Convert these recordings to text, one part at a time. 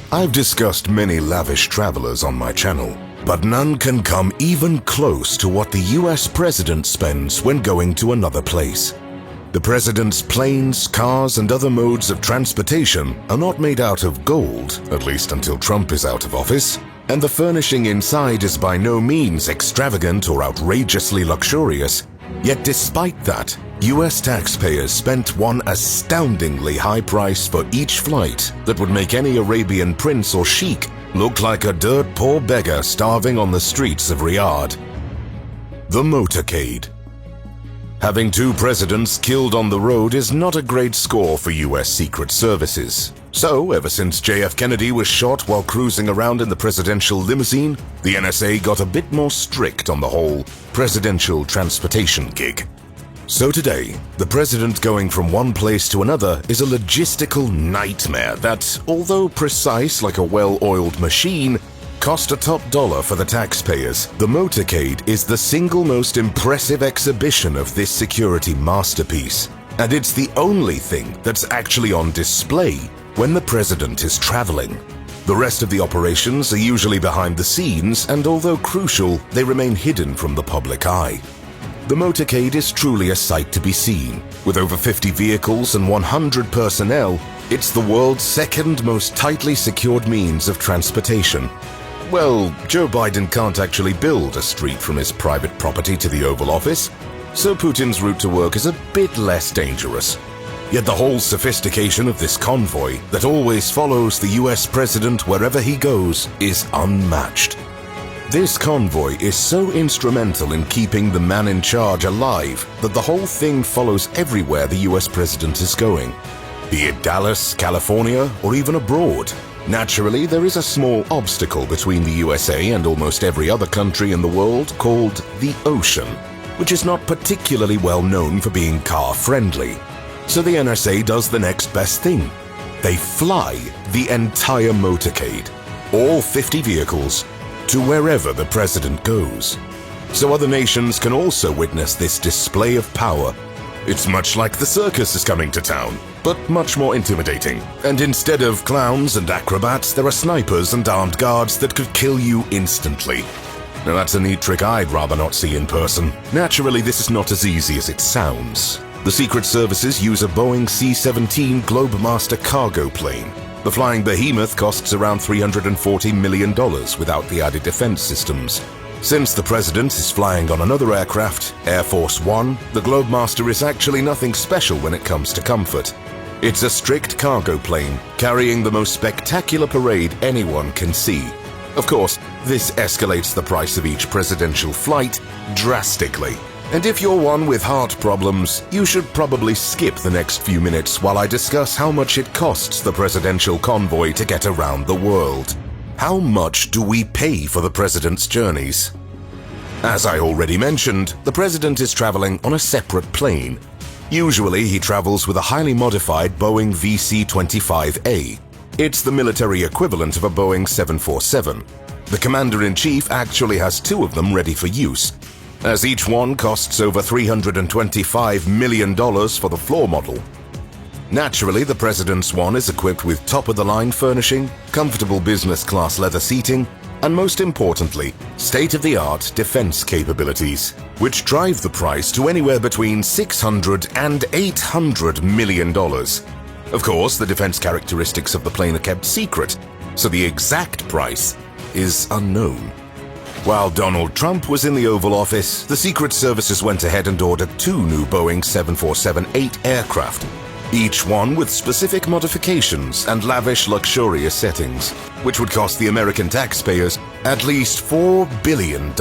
I've discussed many lavish travelers on my channel, but none can come even close to what the US president spends when going to another place. The president's planes, cars, and other modes of transportation are not made out of gold, at least until Trump is out of office, and the furnishing inside is by no means extravagant or outrageously luxurious. Yet despite that, US taxpayers spent one astoundingly high price for each flight that would make any Arabian prince or sheik look like a dirt poor beggar starving on the streets of Riyadh. The motorcade. Having two presidents killed on the road is not a great score for US Secret Services. So, ever since JF Kennedy was shot while cruising around in the presidential limousine, the NSA got a bit more strict on the whole presidential transportation gig. So today, the president going from one place to another is a logistical nightmare that, although precise like a well-oiled machine, cost a top dollar for the taxpayers. The motorcade is the single most impressive exhibition of this security masterpiece, and it's the only thing that's actually on display when the president is traveling. The rest of the operations are usually behind the scenes, and although crucial, they remain hidden from the public eye. The motorcade is truly a sight to be seen. With over 50 vehicles and 100 personnel, it's the world's second most tightly secured means of transportation. Well, Joe Biden can't actually build a street from his private property to the Oval Office, so Putin's route to work is a bit less dangerous. Yet the whole sophistication of this convoy that always follows the US president wherever he goes is unmatched. This convoy is so instrumental in keeping the man in charge alive that the whole thing follows everywhere the US president is going, be it Dallas, California, or even abroad. Naturally, there is a small obstacle between the USA and almost every other country in the world called the ocean, which is not particularly well known for being car-friendly. So the NSA does the next best thing. They fly the entire motorcade, all 50 vehicles, to wherever the president goes. So other nations can also witness this display of power. It's much like the circus is coming to town, but much more intimidating. And instead of clowns and acrobats, there are snipers and armed guards that could kill you instantly. Now that's a neat trick I'd rather not see in person. Naturally, this is not as easy as it sounds. The Secret Services use a Boeing C-17 Globemaster cargo plane. The flying behemoth costs around $340 million without the added defense systems. Since the president is flying on another aircraft, Air Force One, the Globemaster is actually nothing special when it comes to comfort. It's a strict cargo plane, carrying the most spectacular parade anyone can see. Of course, this escalates the price of each presidential flight drastically. And if you're one with heart problems, you should probably skip the next few minutes while I discuss how much it costs the presidential convoy to get around the world. How much do we pay for the president's journeys? As I already mentioned, the president is traveling on a separate plane. Usually he travels with a highly modified Boeing VC-25A. It's the military equivalent of a Boeing 747. The commander-in-chief actually has two of them ready for use, as each one costs over $325 million for the floor model. Naturally, the president's one is equipped with top-of-the-line furnishing, comfortable business-class leather seating, and most importantly, state-of-the-art defense capabilities, which drive the price to anywhere between $600 and $800 million. Of course, the defense characteristics of the plane are kept secret, so the exact price is unknown. While Donald Trump was in the Oval Office, the Secret Services went ahead and ordered two new Boeing 747-8 aircraft, each one with specific modifications and lavish, luxurious settings, which would cost the American taxpayers at least $4 billion.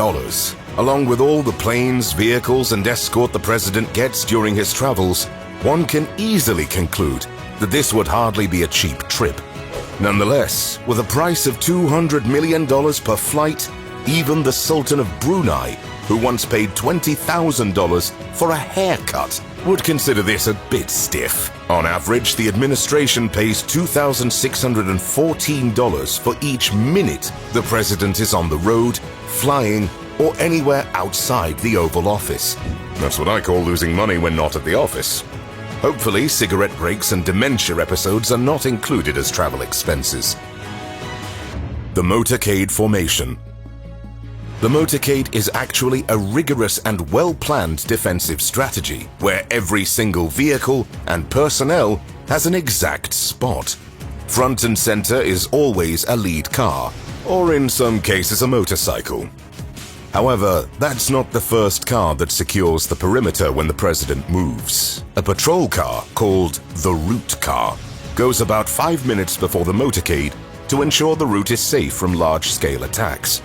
Along with all the planes, vehicles, and escort the president gets during his travels, one can easily conclude that this would hardly be a cheap trip. Nonetheless, with a price of $200 million per flight, even the Sultan of Brunei, who once paid $20,000 for a haircut, would consider this a bit stiff. On average, the administration pays $2,614 for each minute the president is on the road, flying, or anywhere outside the Oval Office. That's what I call losing money when not at the office. Hopefully, cigarette breaks and dementia episodes are not included as travel expenses. The motorcade formation. The motorcade is actually a rigorous and well-planned defensive strategy where every single vehicle and personnel has an exact spot. Front and center is always a lead car, or in some cases a motorcycle. However, that's not the first car that secures the perimeter when the president moves. A patrol car, called the route car, goes about 5 minutes before the motorcade to ensure the route is safe from large-scale attacks.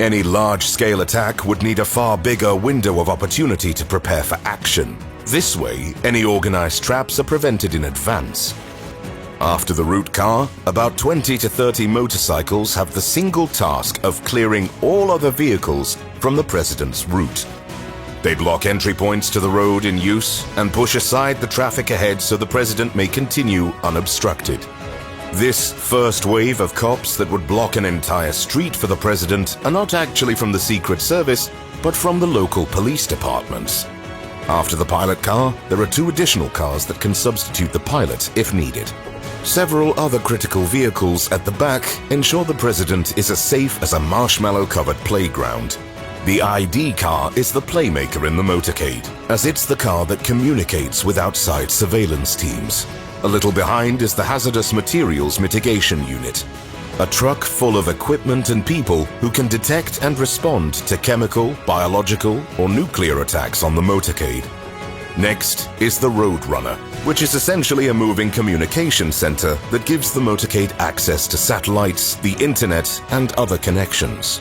Any large-scale attack would need a far bigger window of opportunity to prepare for action. This way, any organized traps are prevented in advance. After the route car, about 20 to 30 motorcycles have the single task of clearing all other vehicles from the president's route. They block entry points to the road in use and push aside the traffic ahead so the president may continue unobstructed. This first wave of cops that would block an entire street for the president are not actually from the Secret Service, but from the local police departments. After the pilot car, there are 2 additional cars that can substitute the pilot if needed. Several other critical vehicles at the back ensure the president is as safe as a marshmallow-covered playground. The ID car is the playmaker in the motorcade, as it's the car that communicates with outside surveillance teams. A little behind is the hazardous materials mitigation unit, a truck full of equipment and people who can detect and respond to chemical, biological, or nuclear attacks on the motorcade. Next is the Roadrunner, which is essentially a moving communication center that gives the motorcade access to satellites, the internet, and other connections.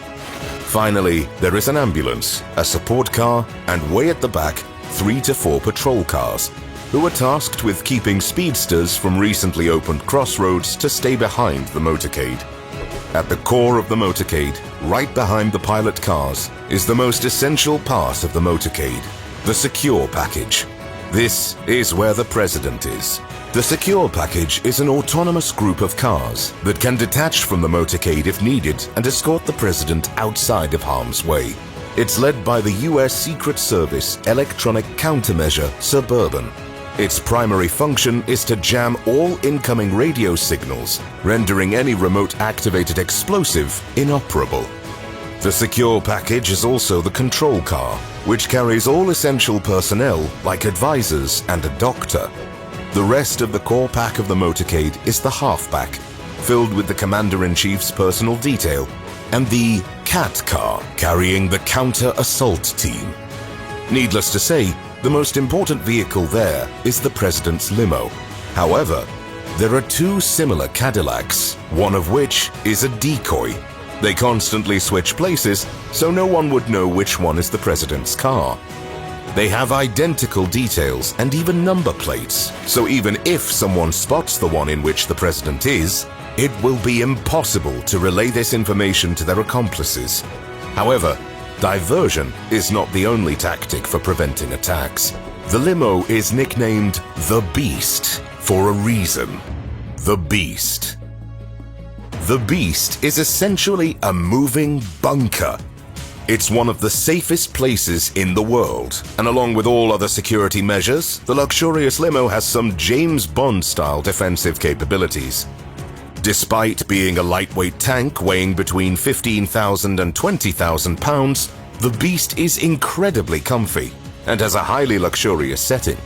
Finally, there is an ambulance, a support car, and way at the back, 3 to 4 patrol cars, who are tasked with keeping speedsters from recently opened crossroads to stay behind the motorcade. At the core of the motorcade, right behind the pilot cars, is the most essential part of the motorcade, the secure package. This is where the president is. The secure package is an autonomous group of cars that can detach from the motorcade if needed and escort the president outside of harm's way. It's led by the US Secret Service Electronic Countermeasure Suburban. Its primary function is to jam all incoming radio signals, rendering any remote-activated explosive inoperable. The secure package is also the control car, which carries all essential personnel like advisors and a doctor. The rest of the core pack of the motorcade is the halfback, filled with the Commander-in-Chief's personal detail, and the Cat car, carrying the counter-assault team. Needless to say, the most important vehicle there is the president's limo. However, there are 2 similar Cadillacs, one of which is a decoy. They constantly switch places, so no one would know which one is the president's car. They have identical details and even number plates, so even if someone spots the one in which the president is, it will be impossible to relay this information to their accomplices. However, diversion is not the only tactic for preventing attacks. The limo is nicknamed the Beast for a reason. The Beast. The Beast is essentially a moving bunker. It's one of the safest places in the world, and along with all other security measures, the luxurious limo has some James Bond-style defensive capabilities. Despite being a lightweight tank weighing between 15,000 and 20,000 pounds, the Beast is incredibly comfy and has a highly luxurious setting.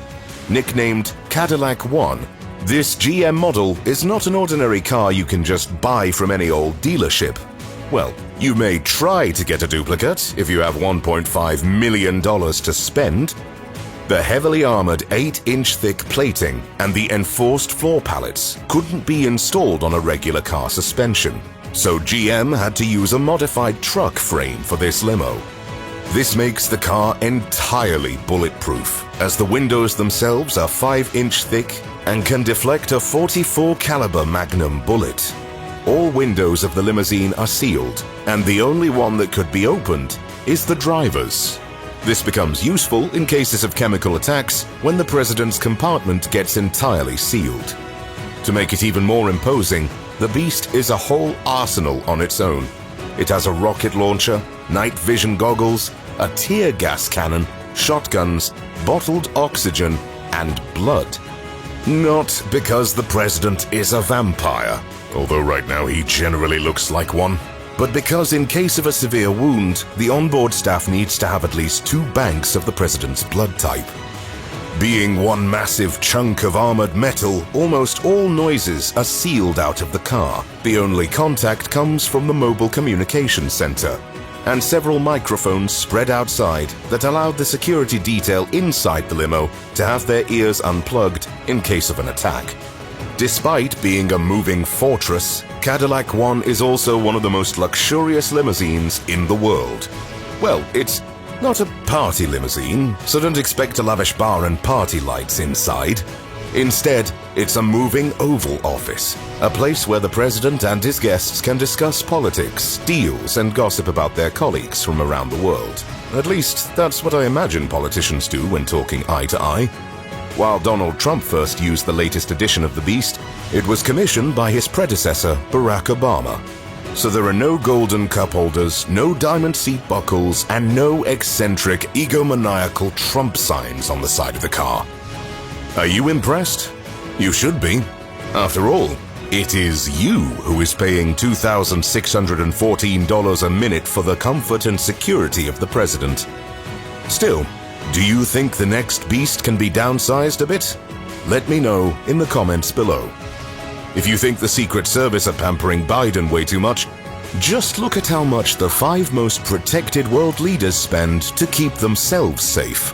Nicknamed Cadillac One, this GM model is not an ordinary car you can just buy from any old dealership. Well, you may try to get a duplicate if you have $1.5 million to spend. The heavily armored 8-inch thick plating and the enforced floor pallets couldn't be installed on a regular car suspension, so GM had to use a modified truck frame for this limo. This makes the car entirely bulletproof, as the windows themselves are 5-inch thick and can deflect a .44 caliber Magnum bullet. All windows of the limousine are sealed, and the only one that could be opened is the driver's. This becomes useful in cases of chemical attacks when the president's compartment gets entirely sealed. To make it even more imposing, the Beast is a whole arsenal on its own. It has a rocket launcher, night vision goggles, a tear gas cannon, shotguns, bottled oxygen, and blood. Not because the president is a vampire, although right now he generally looks like one, but because in case of a severe wound, the onboard staff needs to have at least 2 banks of the president's blood type. Being one massive chunk of armored metal, almost all noises are sealed out of the car. The only contact comes from the mobile communications center, and several microphones spread outside that allowed the security detail inside the limo to have their ears unplugged in case of an attack. Despite being a moving fortress, Cadillac One is also one of the most luxurious limousines in the world. Well, it's not a party limousine, so don't expect a lavish bar and party lights inside. Instead, it's a moving Oval Office, a place where the president and his guests can discuss politics, deals, and gossip about their colleagues from around the world. At least, that's what I imagine politicians do when talking eye to eye. While Donald Trump first used the latest edition of the Beast, it was commissioned by his predecessor, Barack Obama. So there are no golden cup holders, no diamond seat buckles, and no eccentric, egomaniacal Trump signs on the side of the car. Are you impressed? You should be. After all, it is you who is paying $2,614 a minute for the comfort and security of the president. Still, do you think the next Beast can be downsized a bit? Let me know in the comments below. If you think the Secret Service are pampering Biden way too much, just look at how much the 5 most protected world leaders spend to keep themselves safe.